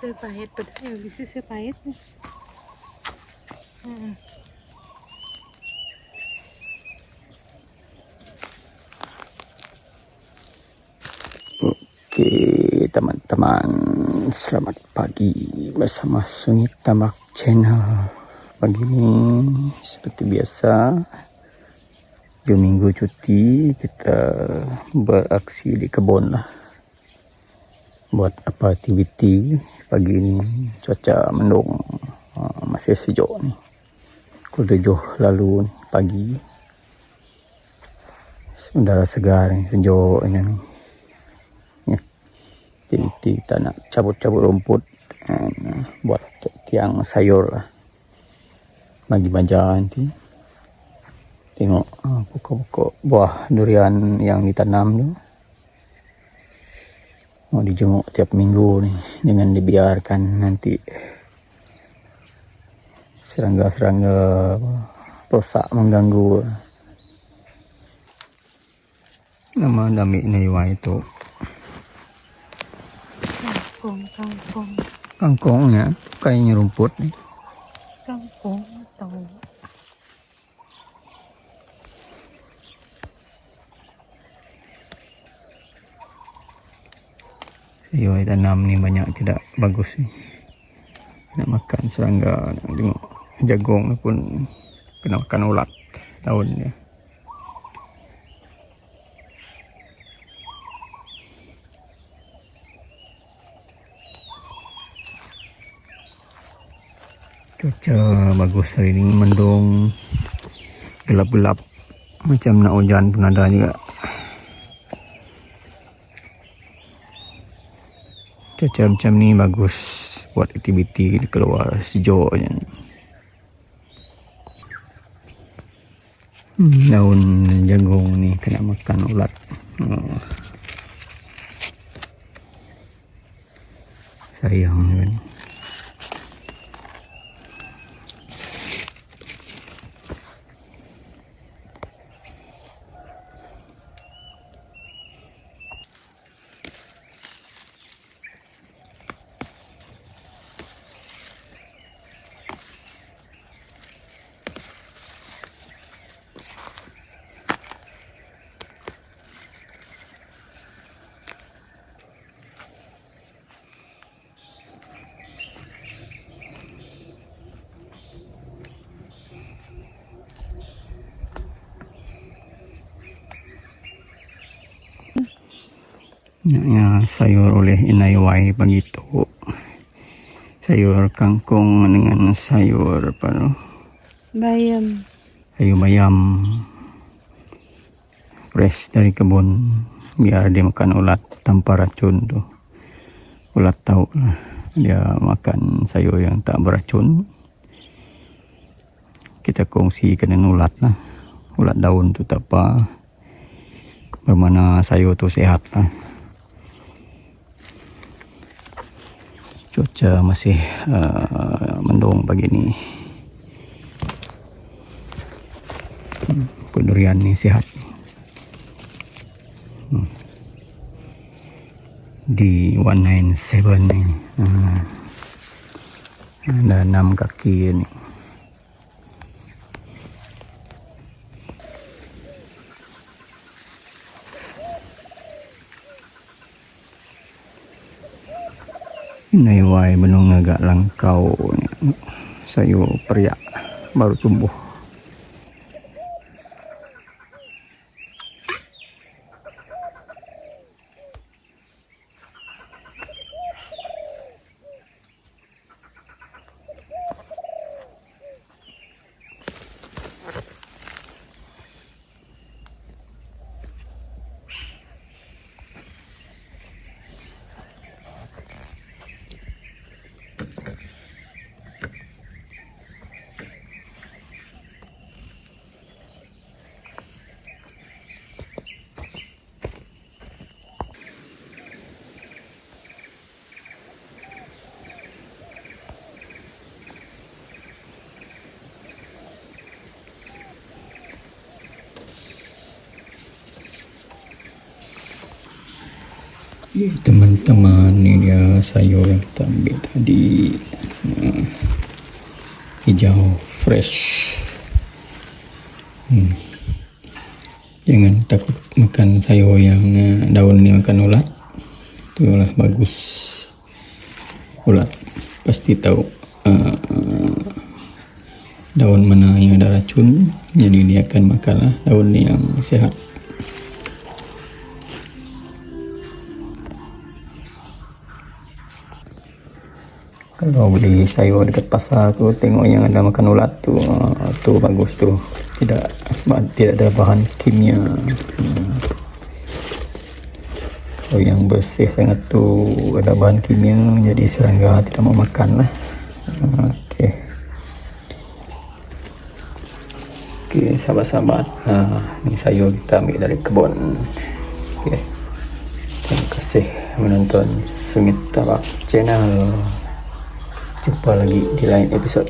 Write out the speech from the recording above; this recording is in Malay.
Saya pahit pedas ya, bisa saya pahit nih. Oke teman-teman, selamat pagi bersama Sunyi Tambak Channel. Pagi ini seperti biasa, 2 minggu cuti kita beraksi di kebun lah. Buat apa aktiviti pagi ini, cuaca mendung, masih sejuk nih. Pukul 7 lalu nih, pagi. Udara segar nih, sejuk ini nih. Aktiviti kita nak cabut-cabut rumput, buat tiang sayur lah. Bagi baja nanti. Tengok pokok-pokok buah durian yang ditanam tu. Mau dijenguk tiap minggu nih, dengan dibiarkan nanti serangga-serangga rosak mengganggu. Nama dami Naiwa itu kangkongnya kayaknya rumput nih. Kangkong atau sayur tanam ni banyak tidak bagus nih. Nak makan serangga, nak tengok jagung pun kena makan ulat daun dia. Cuaca bagus hari ini, mendung, gelap-gelap, macam nak hujan pun ada juga. Cuaca macam ni bagus buat aktiviti di keluar, sejuk je. Daun jagung ni kena makan ulat. Sayang kan. Ya, sayur oleh Inaiwai pagi tu. Sayur kangkung dengan sayur apa tu? bayam. Sayur bayam. Fresh dari kebun, biar dia makan ulat tanpa racun tu. Ulat tahu lah, dia makan sayur yang tak beracun. Kita kongsi dengan ulat lah. Ulat daun tu tak apa, bermana sayur tu sehat lah. Cuaca masih mendung pagi ni. Durian ni sihat. Di 197 ni. Ada 6 kaki ni. Naiwai benung agak langkau ni. Sayur periak baru tumbuh. Teman-teman, ini dia sayur yang kita ambil tadi. Hijau fresh. Jangan takut makan sayur yang daun ni makan ulat. Itulah bagus. Ulat pasti tahu daun mana yang ada racun, jadi dia akan makanlah daun yang sehat. Kalau beli sayur dekat pasar tu, tengok yang ada makan ulat tu, tu bagus tu. Tidak ada bahan kimia. Kalau yang bersih sangat tu ada bahan kimia, jadi serangga tidak mau makan lah. Okey, sahabat-sahabat, ni sayur kita ambil dari kebun. Okey, terima kasih menonton Sengit Tabak Channel. Jumpa lagi di lain episod.